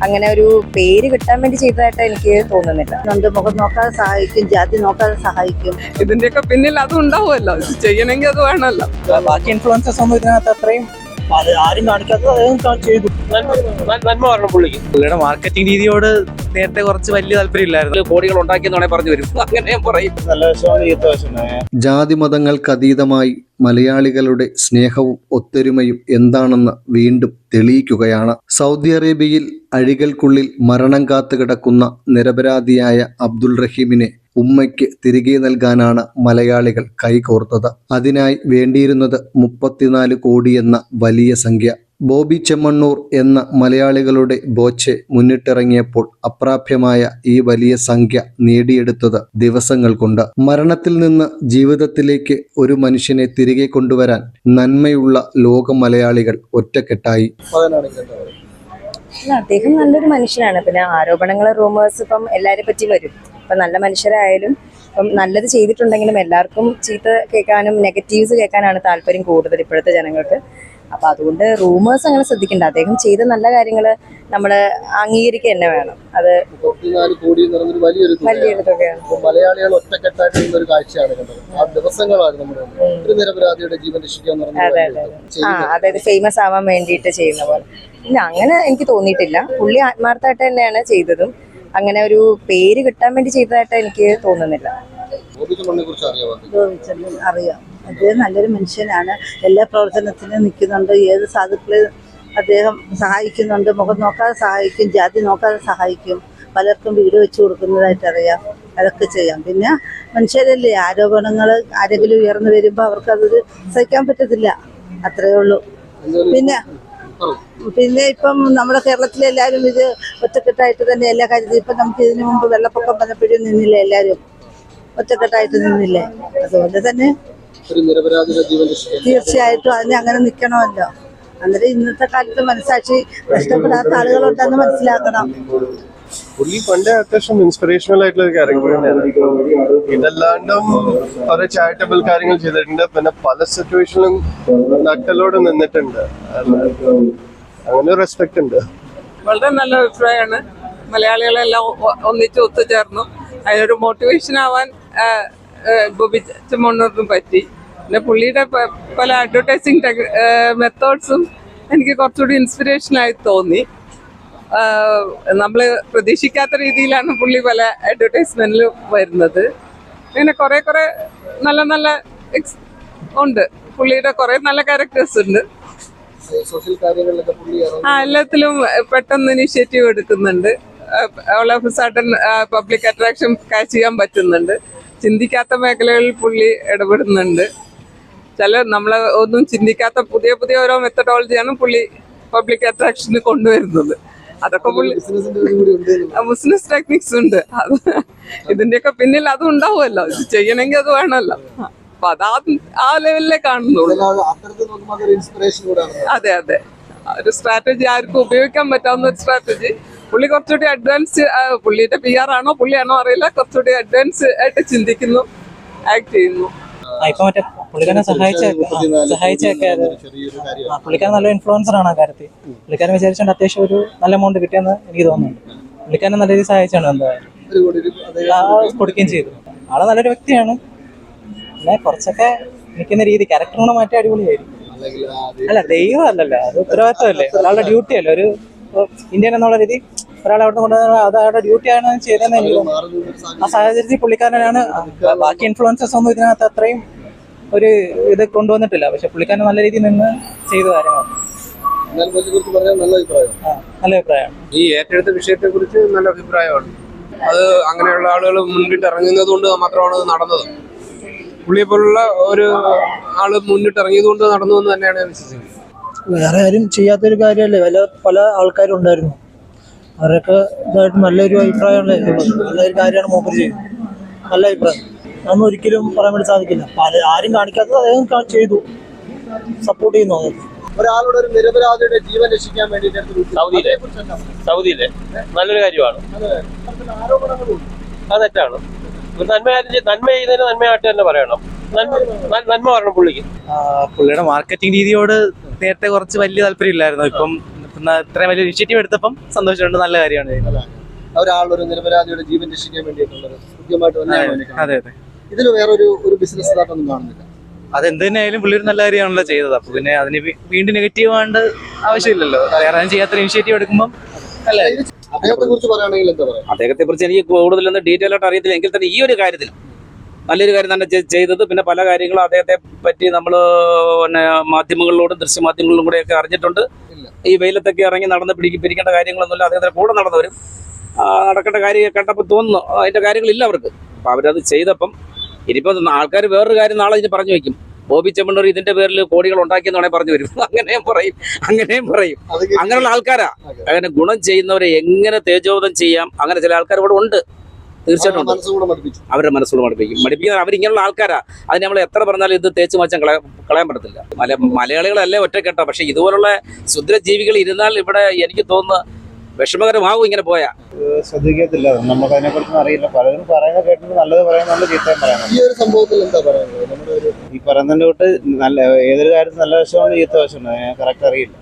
അങ്ങനെ ഒരു പേര് കിട്ടാൻ വേണ്ടി ചെയ്തതായിട്ട് എനിക്ക് തോന്നുന്നില്ല. മുഖം നോക്കാതെ സഹായിക്കും, ജാതി നോക്കാതെ സഹായിക്കും. ഇതിന്റെയൊക്കെ പിന്നിൽ അതും ഉണ്ടാവുമല്ലോ, ചെയ്യണമെങ്കിൽ അത് വേണമല്ലോ. ബാക്കി ഇൻഫ്ലുവൻസേഴ്സ് ഒന്നും ഇതിനകത്ത് അത്രയും ആരും കാണിക്കാത്തത് അദ്ദേഹം ചെയ്തു. നന്മ പറഞ്ഞു പുള്ളിക്ക്. പുള്ളിയുടെ മാർക്കറ്റിംഗ് രീതിയോട് നേരത്തെ കുറച്ച് വലിയ താല്പര്യമില്ലായിരുന്നു. കോടികൾ ഉണ്ടാക്കിയെന്നാണെ പറഞ്ഞു വരും, അങ്ങനെ പറയും. ജാതിമതങ്ങൾക്കതീതമായി മലയാളികളുടെ സ്നേഹവും ഒത്തൊരുമയും എന്താണെന്ന് വീണ്ടും തെളിയിക്കുകയാണ്. സൗദി അറേബ്യയിൽ അഴികൾക്കുള്ളിൽ മരണം കാത്തുകിടക്കുന്ന നിരപരാധിയായ അബ്ദുൾ റഹീമിനെ ഉമ്മയ്ക്ക് തിരികെ നൽകാനാണ് മലയാളികൾ കൈകോർത്തത്. അതിനായി വേണ്ടിയിരുന്നത് 34 കോടി എന്ന വലിയ സംഖ്യ. ബോബി ചെമ്മണ്ണൂർ എന്ന മലയാളികളുടെ ബോച്ചെ മുന്നിട്ടിറങ്ങിയപ്പോൾ അപ്രാപ്യമായ ഈ വലിയ സംഖ്യ നേടിയെടുത്തത് ദിവസങ്ങൾ കൊണ്ട്. മരണത്തിൽ നിന്ന് ജീവിതത്തിലേക്ക് ഒരു മനുഷ്യനെ തിരികെ കൊണ്ടുവരാൻ നന്മയുള്ള ലോക മലയാളികൾ ഒറ്റക്കെട്ടായി. അദ്ദേഹം നല്ലൊരു മനുഷ്യനാണ്. പിന്നെ ആരോപണങ്ങൾ, റൂമേഴ്സ് ഇപ്പം എല്ലാരെ പറ്റി വരും. ഇപ്പം നല്ല മനുഷ്യരായാലും ഇപ്പം നല്ലത് ചെയ്തിട്ടുണ്ടെങ്കിലും എല്ലാവർക്കും ചീത്ത കേൾക്കാനും നെഗറ്റീവ്സ് കേൾക്കാനാണ് താല്പര്യം കൂടുതൽ ഇപ്പോഴത്തെ ജനങ്ങൾക്ക്. അപ്പം അതുകൊണ്ട് റൂമേഴ്സ് അങ്ങനെ ശ്രദ്ധിക്കേണ്ട. അദ്ദേഹം ചെയ്ത നല്ല കാര്യങ്ങൾ നമ്മൾ അംഗീകരിക്കുക തന്നെ വേണം. അത് 34 കോടി എന്ന് പറയുന്നത് വലിയൊരു തുകയാണ്. മലയാളികൾ ഒറ്റക്കെട്ടായിട്ടുള്ള ഒരു കാഴ്ചയാണ് കണ്ടത്. ആ ദിവസങ്ങളാണ് നമ്മുടെ ഒരു നിരപരാധിയുടെ ജീവൻ രക്ഷിക്കാൻ. അതായത് ഫേമസ് ആവാൻ വേണ്ടിയിട്ട് ചെയ്യുന്ന പോലെ ഇല്ല, അങ്ങനെ എനിക്ക് തോന്നിയിട്ടില്ല. പുള്ളി ആത്മാർത്ഥമായിട്ട് തന്നെയാണ് ചെയ്തതും. അങ്ങനെ ഒരു പേര് കിട്ടാൻ വേണ്ടി ചെയ്തതായിട്ട് എനിക്ക് തോന്നുന്നില്ല. അറിയാം, അദ്ദേഹം നല്ലൊരു മനുഷ്യനാണ്. എല്ലാ പ്രവർത്തനത്തിനും നിൽക്കുന്നുണ്ട്. ഏത് സാധുക്കളെ അദ്ദേഹം സഹായിക്കുന്നുണ്ട്. മുഖം നോക്കാതെ സഹായിക്കും, ജാതി നോക്കാതെ സഹായിക്കും. പലർക്കും വീട് വെച്ച് കൊടുക്കുന്നതായിട്ട് അറിയാം. അതൊക്കെ ചെയ്യാം. പിന്നെ മനുഷ്യരല്ലേ, ആരോപണങ്ങൾ ആരെങ്കിലും ഉയർന്നു വരുമ്പോൾ അവർക്കതൊരു സഹിക്കാൻ പറ്റത്തില്ല. അത്രയേ ഉള്ളൂ. പിന്നെ ഇപ്പം നമ്മുടെ കേരളത്തിലെ എല്ലാവരും ഇത് ഒറ്റക്കെട്ടായിട്ട് തന്നെ എല്ലാ കാര്യത്തിലും. ഇപ്പം നമുക്ക് ഇതിനു മുമ്പ് വെള്ളപ്പൊക്കം വന്നപ്പോഴും നിന്നില്ലേ, എല്ലാവരും ഒറ്റക്കെട്ടായിട്ട് നിന്നില്ലേ. അതുപോലെ തന്നെ തീർച്ചയായിട്ടും അതിനെ അങ്ങനെ നിൽക്കണമല്ലോ. അന്നേരം ഇന്നത്തെ കാലത്ത് മനസാക്ഷി നഷ്ടപ്പെടാത്ത ആളുകളുണ്ടെന്ന് മനസ്സിലാക്കണം. പുള്ളി പണ്ടേ അത്യാവശ്യം ഇൻസ്പിറേഷണൽ ആയിട്ടുള്ള ഒരു ക്യാരക്ടർ തന്നെയാണ്. ഇതല്ലാണ്ടും കുറെ ചാരിറ്റബിൾ കാര്യങ്ങൾ ചെയ്തിട്ടുണ്ട്. പിന്നെ പല സിറ്റുവേഷനിലും നട്ടലോട് നിന്നിട്ടുണ്ട്. അങ്ങനെ റെസ്പെക്ട് ഉണ്ട്. വളരെ നല്ല അഭിപ്രായമാണ്. മലയാളികളെല്ലാം ഒന്നിച്ച് ഒത്തുചേർന്നു. അതിനൊരു മോട്ടിവേഷൻ ആവാൻ ബോബി ചെമ്മണ്ണൂറിനും പറ്റി. പിന്നെ പുള്ളിയുടെ പല അഡ്വർടൈസിങ് മെത്തേഡ്സും എനിക്ക് കുറച്ചുകൂടി ഇൻസ്പിറേഷനായി തോന്നി. നമ്മൾ പ്രതീക്ഷിക്കാത്ത രീതിയിലാണ് പുള്ളി പല അഡ്വർടൈസ്മെന്റിൽ വരുന്നത്. അങ്ങനെ കുറെ നല്ല നല്ല ഉണ്ട്. പുള്ളിയുടെ കുറെ നല്ല ക്യാരക്ടേഴ്സ് ഉണ്ട്. എല്ലാത്തിലും പെട്ടെന്ന് ഇനിഷ്യേറ്റീവ് എടുക്കുന്നുണ്ട്. All of sudden public attraction catch ചെയ്യാൻ പറ്റുന്നുണ്ട്. ചിന്തിക്കാത്ത മേഖലകളിൽ പുള്ളി ഇടപെടുന്നുണ്ട്. നമ്മളെ ഒന്നും ചിന്തിക്കാത്ത പുതിയ ഓരോ മെത്തഡോളജിയാണ് പുള്ളി പബ്ലിക് അട്രാക്ഷന് കൊണ്ടുവരുന്നത്. അതൊക്കെ പുള്ളി ബിസിനസ് ടെക്നിക്സ് ഉണ്ട്. അത് ഇതിന്റെയൊക്കെ പിന്നിൽ അതും ഉണ്ടാവുമല്ലോ, ചെയ്യണമെങ്കിൽ അത് വേണമല്ലോ. അപ്പൊ ആ ലെവലിലേ കാണുന്നുള്ളൂ. അതെ, ഒരു സ്ട്രാറ്റജി ആർക്കും ഉപയോഗിക്കാൻ പറ്റാവുന്ന ഒരു സ്ട്രാറ്റജി. പുള്ളി കുറച്ചുകൂടി അഡ്വാൻസ്, പുള്ളിയുടെ PR ആണോ പുള്ളിയാണോ അറിയില്ല, കുറച്ചുകൂടി അഡ്വാൻസ് ആയിട്ട് ചിന്തിക്കുന്നു, ആക്ട് ചെയ്യുന്നു. ഇപ്പൊ മറ്റേ പുള്ളിക്കാരനെ സഹായിച്ചൊക്കെ പുള്ളിക്കാരൻ നല്ല ഇൻഫ്ലുവൻസർ ആണ് ആ കാര്യത്തിൽ. പുള്ളിക്കാരൻ വിചാരിച്ചുകൊണ്ട് അത്യാവശ്യം ഒരു നല്ല എമൗണ്ട് കിട്ടിയെന്ന് എനിക്ക് തോന്നുന്നുണ്ട്. പുള്ളിക്കാരനെ നല്ല രീതിയിൽ സഹായിച്ചാണ് എന്തായാലും കൊടുക്കുകയും ചെയ്തു. ആളെ നല്ലൊരു വ്യക്തിയാണ്. പിന്നെ കുറച്ചൊക്കെ നിൽക്കുന്ന രീതി, ക്യാരക്ടറിനെ മാറ്റി അടിപൊളിയായിരിക്കും. അല്ല, ദൈവം അല്ലല്ലോ, അത് ഉത്തരവാദിത്തമല്ലേ, ഒരാളുടെ ഡ്യൂട്ടി അല്ലേ. ഒരു ഇന്ത്യൻ എന്നുള്ള രീതി ഒരാളെ അവിടെ കൊണ്ടുവന്ന അത് അയാളുടെ ഡ്യൂട്ടിയാണ് ചെയ്തതെന്ന് എനിക്ക് തോന്നുന്നു. ആ സാഹചര്യത്തിൽ പുള്ളിക്കാരനാണ്. ബാക്കി ഇൻഫ്ലുവൻസേഴ്സ് ഒന്നും ഇതിനകത്ത് അത്രയും ഒരു ഇത് കൊണ്ടുവന്നിട്ടില്ല. പക്ഷെ പുള്ളിക്കാരൻ നല്ല രീതിയിൽ നിന്ന് ചെയ്ത കാര്യമാണ്. നല്ല അഭിപ്രായമാണ്. ഈ ഏറ്റെടുത്ത വിഷയത്തെ കുറിച്ച് നല്ല അഭിപ്രായമാണ്. അത് അങ്ങനെയുള്ള ആളുകൾ മുൻപിട്ട് ഇറങ്ങുന്നത് കൊണ്ട് മാത്രമാണ് അത് നടന്നത്. പുള്ളിയെ പോലുള്ള ഒരു ആള് മുന്നിട്ട് ഇറങ്ങിയത് കൊണ്ട് നടന്നു എന്ന് തന്നെയാണ് ഞാൻ വിശ്വസിക്കുന്നത്. വേറെ ആരും ചെയ്യാത്തൊരു കാര്യമല്ലേ, പല ആൾക്കാരും ഉണ്ടായിരുന്നു. അവരൊക്കെ ഇതായിട്ട് നല്ലൊരു അഭിപ്രായമാണ്, നല്ലൊരു കാര്യമാണ് മൂപ്പര് ചെയ്യുന്നത്. നല്ല അഭിപ്രായം. അതൊന്നും ഒരിക്കലും പറയാൻ വേണ്ടി സാധിക്കില്ല. ആരും കാണിക്കാത്തത് അദ്ദേഹം ചെയ്തു, സപ്പോർട്ട് ചെയ്യുന്നു. ഒരാളുടെ ഒരു നിരപരാധിയുടെ ജീവൻ രക്ഷിക്കാൻ വേണ്ടിയിട്ട് സൗദിയിലെ നല്ലൊരു കാര്യമാണ്. അത് തെറ്റാണ്. ഒരു നന്മ ചെയ്യുന്നതിന് നന്മയായിട്ട് തന്നെ പറയണം. നന്മ പറയണം പുള്ളിക്ക്. പുള്ളിയുടെ മാർക്കറ്റിംഗ് രീതിയോട് നേരത്തെ കുറച്ച് വലിയ താല്പര്യമില്ലായിരുന്നു. ഇപ്പം ഇത്രയും വലിയ ഇനിഷ്യേറ്റീവ് എടുത്തപ്പം സന്തോഷമുണ്ട്, നല്ല കാര്യമാണ് ചെയ്യുന്നത്. ഒരാളൊരു നിരപരാധിയുടെ ജീവൻ രക്ഷിക്കാൻ വേണ്ടിയിട്ടുള്ളത് കൃത്യമായിട്ട് തന്നെയാണ് എനിക്ക് അതെ കാണുന്നത്. ഇതിൽ വേറൊരു ബിസിനസ് ഇതായിട്ടൊന്നും കാണുന്നില്ല. അതെന്ത് തന്നെയായാലും പുള്ളി ഒരു നല്ല കാര്യമാണല്ലോ ചെയ്തത്. അപ്പൊ പിന്നെ അതിന് വീണ്ടും നെഗറ്റീവ് ആണ്ട് ആവശ്യമില്ലല്ലോ. വേറെ ആരും ചെയ്യാത്ത ഇനിഷ്യേറ്റീവ് എടുക്കുമ്പോൾ നല്ല കാര്യം. അദ്ദേഹത്തെ കുറിച്ച് പറയുകയാണെങ്കിൽ എന്താ പറയാ? അദ്ദേഹത്തെ കുറിച്ച് എനിക്ക് കൂടുതലൊന്നും ഡീറ്റെയിൽ ആയിട്ട് അറിയത്തില്ല. എങ്കിൽ തന്നെ ഈ ഒരു കാര്യത്തിൽ നല്ലൊരു കാര്യം തന്നെ ചെയ്തത്. പിന്നെ പല കാര്യങ്ങളും അദ്ദേഹത്തെ പറ്റി നമ്മൾ പിന്നെ മാധ്യമങ്ങളിലൂടെ ദൃശ്യമാധ്യമങ്ങളിലും കൂടെയൊക്കെ അറിഞ്ഞിട്ടുണ്ട്. ഈ വെയിലത്തൊക്കെ ഇറങ്ങി നടന്ന് പിരിക്കേണ്ട കാര്യങ്ങളൊന്നുമില്ല. അദ്ദേഹത്തിന്റെ കൂടെ നടന്നവരും നടക്കേണ്ട കാര്യം കണ്ടപ്പോൾ തോന്നുന്നു അതിന്റെ കാര്യങ്ങളില്ല അവർക്ക്. അപ്പൊ അവരത് ചെയ്തപ്പം ഇനിയിപ്പോൾ ആൾക്കാർ വേറൊരു കാര്യം നാളെ ഇതിന് പറഞ്ഞു വയ്ക്കും. ബോബി ചെമ്മണ്ണൂർ ഇതിന്റെ പേരിൽ കോടികൾ ഉണ്ടാക്കിയെന്നാണെ പറഞ്ഞു വരും. അങ്ങനെയും പറയും. അങ്ങനെയുള്ള ആൾക്കാരാ. അങ്ങനെ ഗുണം ചെയ്യുന്നവരെ എങ്ങനെ തേജോവധം ചെയ്യാം, അങ്ങനെ ചില ആൾക്കാർ ഇവിടെ ഉണ്ട്. തീർച്ചയായിട്ടും ഉണ്ട്. അവരുടെ മനസ്സുകൂടെ മടുപ്പിക്കുന്ന അവരിങ്ങനെയുള്ള ആൾക്കാരാ. അതിന് നമ്മൾ എത്ര പറഞ്ഞാലും ഇത് തേച്ച് മാച്ചാൻ കളയാൻ പറ്റത്തില്ല. മലയാളികളല്ലേ ഒറ്റക്കെട്ട. പക്ഷെ ഇതുപോലുള്ള ക്ഷുദ്രജീവികൾ ഇരുന്നാൽ ഇവിടെ എനിക്ക് തോന്നുന്നു വിഷമകരമാകും ഇങ്ങനെ പോയാ. ശ്രദ്ധിക്കത്തില്ല, നമുക്ക് അതിനെ കുറിച്ചൊന്നും അറിയില്ല. പലരും പറയുന്നത് കേട്ടിട്ട് നല്ലത് പറയാനുള്ള ചീത്തയും പറയാനുണ്ട്. ഈ ഒരു സംഭവത്തിൽ എന്താ പറയുന്നത്? ഈ പറയുന്നതിന്റെ തൊട്ട് നല്ല ഏതൊരു കാര്യത്തിൽ നല്ല വശമുണ്ട് ചീത്ത വശമുണ്ട്, കറക്റ്റ് അറിയില്ല.